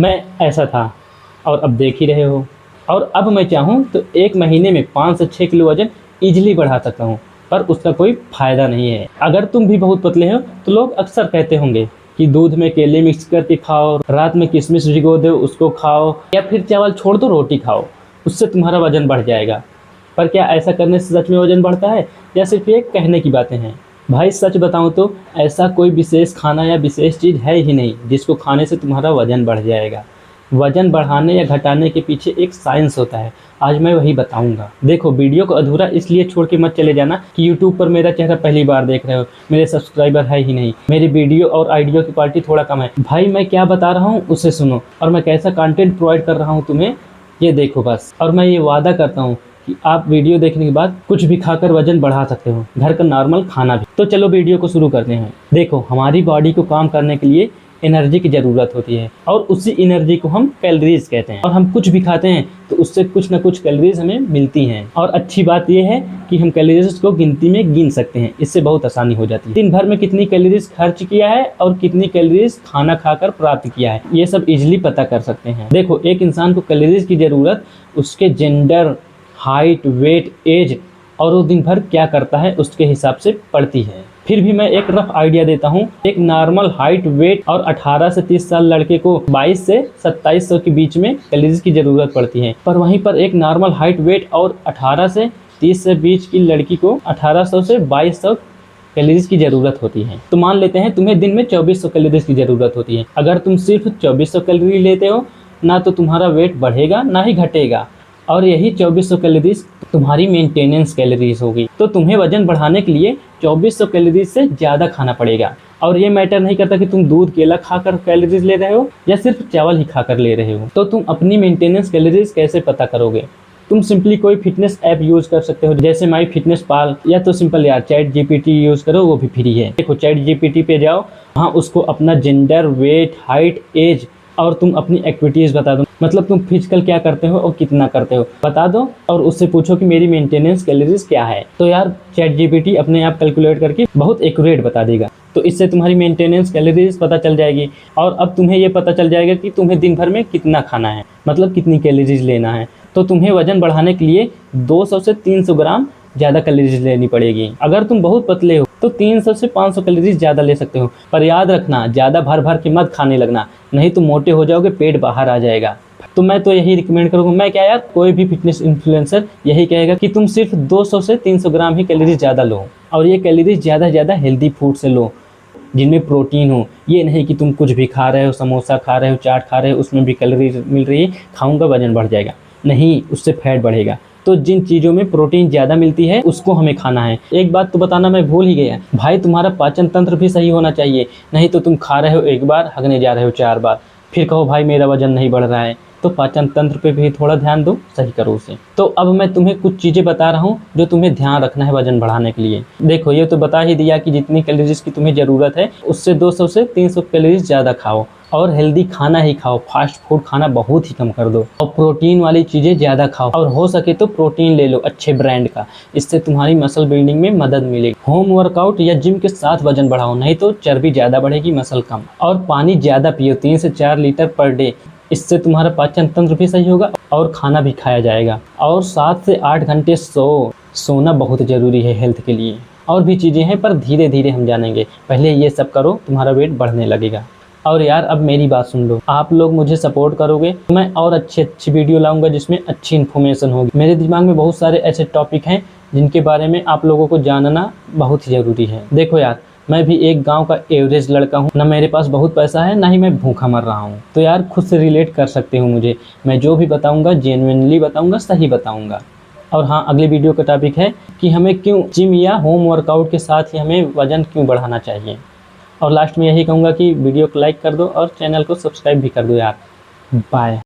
मैं ऐसा था और अब देख ही रहे हो। और अब मैं चाहूँ तो 1 महीने में 5 से 6 किलो वज़न ईज़िली बढ़ा सकता हूँ, पर उसका कोई फ़ायदा नहीं है। अगर तुम भी बहुत पतले हो तो लोग अक्सर कहते होंगे कि दूध में केले मिक्स करके खाओ, रात में किशमिश भिगो दो उसको खाओ, या फिर चावल छोड़ दो रोटी खाओ, उससे तुम्हारा वज़न बढ़ जाएगा। पर क्या ऐसा करने से सच में वज़न बढ़ता है या सिर्फ ये कहने की बातें हैं? भाई सच बताऊँ तो ऐसा कोई विशेष खाना या विशेष चीज़ है ही नहीं जिसको खाने से तुम्हारा वज़न बढ़ जाएगा। वज़न बढ़ाने या घटाने के पीछे एक साइंस होता है, आज मैं वही बताऊंगा। देखो, वीडियो को अधूरा इसलिए छोड़ के मत चले जाना कि यूट्यूब पर मेरा चेहरा पहली बार देख रहे हो, मेरे सब्सक्राइबर है ही नहीं, मेरी वीडियो और आइडियो की क्वालिटी थोड़ा कम है। भाई मैं क्या बता रहा हूँ उसे सुनो, और मैं कैसा कंटेंट प्रोवाइड कर रहा हूँ तुम्हें ये देखो बस। और मैं ये वादा करता हूँ कि आप वीडियो देखने के बाद कुछ भी खाकर वजन बढ़ा सकते हो, घर का नॉर्मल खाना भी। तो चलो वीडियो को शुरू करते हैं। देखो, हमारी बॉडी को काम करने के लिए एनर्जी की ज़रूरत होती है, और उसी एनर्जी को हम कैलोरीज कहते हैं। और हम कुछ भी खाते हैं तो उससे कुछ ना कुछ कैलोरीज हमें मिलती हैं। और अच्छी बात यह है कि हम कैलोरीज को गिनती में गिन सकते हैं, इससे बहुत आसानी हो जाती है। दिन भर में कितनी कैलोरीज खर्च किया है और कितनी कैलोरीज खाना खाकर प्राप्त किया है, ये सब इजीली पता कर सकते हैं। देखो, एक इंसान को कैलोरीज की ज़रूरत उसके जेंडर, हाइट, वेट, एज और वो दिन भर क्या करता है उसके हिसाब से पड़ती है। फिर भी मैं एक रफ आइडिया देता हूँ। एक नॉर्मल हाइट, वेट और 18 से 30 साल लड़के को 22 से 2700 के बीच में कैलोरीज की ज़रूरत पड़ती है। पर वहीं पर एक नॉर्मल हाइट, वेट और 18 से 30 से बीच की लड़की को 1800 से 2200 कैलोरीज की ज़रूरत होती है। तो मान लेते हैं तुम्हें दिन में 2400 कैलोरीज की ज़रूरत होती है। अगर तुम सिर्फ 2400 कैलोरी लेते हो ना तो तुम्हारा वेट बढ़ेगा ना ही घटेगा, और यही 2400 कैलोरीज तुम्हारी मेंटेनेंस कैलोरीज होगी। तो तुम्हें वजन बढ़ाने के लिए 2400 कैलोरीज से ज़्यादा खाना पड़ेगा। और ये मैटर नहीं करता कि तुम दूध, केला खाकर कैलोरीज ले रहे हो या सिर्फ चावल ही खाकर ले रहे हो। तो तुम अपनी मेंटेनेंस कैलोरीज कैसे पता करोगे? तुम सिंपली कोई फिटनेस ऐप यूज़ कर सकते हो, जैसे माई फिटनेस पाल, या तो सिंपल यार चैट जीपीटी यूज़ करो, वो भी फ्री है। देखो, चैट जीपीटी पे जाओ, वहाँ उसको अपना जेंडर, वेट, हाइट, एज और तुम अपनी एक्टिविटीज़ बता दो, मतलब तुम फिजिकल क्या करते हो और कितना करते हो बता दो, और उससे पूछो कि मेरी मेंटेनेंस कैलोरीज क्या है। तो यार चैट जीपीटी अपने आप कैलकुलेट करके बहुत एक्यूरेट बता देगा। तो इससे तुम्हारी मेंटेनेंस कैलोरीज पता चल जाएगी। और अब तुम्हें ये पता चल जाएगा कि तुम्हें दिन भर में कितना खाना है, मतलब कितनी कैलोरीज लेना है। तो तुम्हें वजन बढ़ाने के लिए 200 से 300 ग्राम ज़्यादा कैलोरीज लेनी पड़ेगी। अगर तुम बहुत पतले हो तो 300 से 500 कैलोरीज ज़्यादा ले सकते हो। पर याद रखना, ज़्यादा भर भर के मत खाने लगना, नहीं तो मोटे हो जाओगे, पेट बाहर आ जाएगा। तो मैं तो यही रिकमेंड करूँगा, मैं क्या यार, कोई भी फिटनेस इन्फ्लुएंसर यही कहेगा कि तुम सिर्फ 200 से 300 ग्राम ही कैलोरीज ज़्यादा लो, और ये कैलोरीज ज़्यादा से ज़्यादा हेल्दी फूड से लो जिनमें प्रोटीन हो। ये नहीं कि तुम कुछ भी खा रहे हो, समोसा खा रहे हो, चाट खा रहे हो, उसमें भी कैलोरीज मिल रही है, खाऊंगा वजन बढ़ जाएगा, नहीं, उससे फैट बढ़ेगा। तो जिन चीज़ों में प्रोटीन ज़्यादा मिलती है उसको हमें खाना है। एक बात तो बताना मैं भूल ही गया, भाई तुम्हारा पाचन तंत्र भी सही होना चाहिए, नहीं तो तुम खा रहे हो एक बार, हगने जा रहे हो 4 बार, फिर कहो भाई मेरा वजन नहीं बढ़ रहा है। तो पाचन तंत्र पे भी थोड़ा ध्यान दो, सही करो उसे। तो अब मैं तुम्हें कुछ चीज़ें बता रहा हूँ जो तुम्हें ध्यान रखना है वजन बढ़ाने के लिए। देखो, ये तो बता ही दिया कि जितनी कैलोरीज की तुम्हें ज़रूरत है उससे 200 से 300 कैलोरीज ज़्यादा खाओ, और हेल्दी खाना ही खाओ, फास्ट फूड खाना बहुत ही कम कर दो, और प्रोटीन वाली चीज़ें ज़्यादा खाओ, और हो सके तो प्रोटीन ले लो अच्छे ब्रांड का, इससे तुम्हारी मसल बिल्डिंग में मदद मिलेगी। होम वर्कआउट या जिम के साथ वजन बढ़ाओ, नहीं तो चर्बी ज़्यादा बढ़ेगी, मसल कम। और पानी ज़्यादा पियो, 3 से 4 लीटर पर डे, इससे तुम्हारा पाचन तंत्र भी सही होगा और खाना भी खाया जाएगा। और 7 से 8 घंटे सोना बहुत ज़रूरी है हेल्थ के लिए। और भी चीज़ें हैं पर धीरे धीरे हम जानेंगे, पहले ये सब करो, तुम्हारा वेट बढ़ने लगेगा। और यार अब मेरी बात सुन लो, आप लोग मुझे सपोर्ट करोगे तो मैं और अच्छी वीडियो लाऊंगा जिसमें अच्छी इन्फॉर्मेशन होगी। मेरे दिमाग में बहुत सारे ऐसे टॉपिक हैं जिनके बारे में आप लोगों को जानना बहुत ही ज़रूरी है। देखो यार, मैं भी एक गांव का एवरेज लड़का हूँ, ना मेरे पास बहुत पैसा है ना ही मैं भूखा मर रहा हूँ। तो यार खुद से रिलेट कर सकते हो मुझे, मैं जो भी बताऊँगा जेन्युइनली बताऊँगा, सही बताऊँगा। और हाँ, अगले वीडियो का टॉपिक है कि हमें क्यों जिम या होम वर्कआउट के साथ ही हमें वज़न क्यों बढ़ाना चाहिए। और लास्ट में यही कहूँगा कि वीडियो को लाइक कर दो और चैनल को सब्सक्राइब भी कर दो यार। बाय।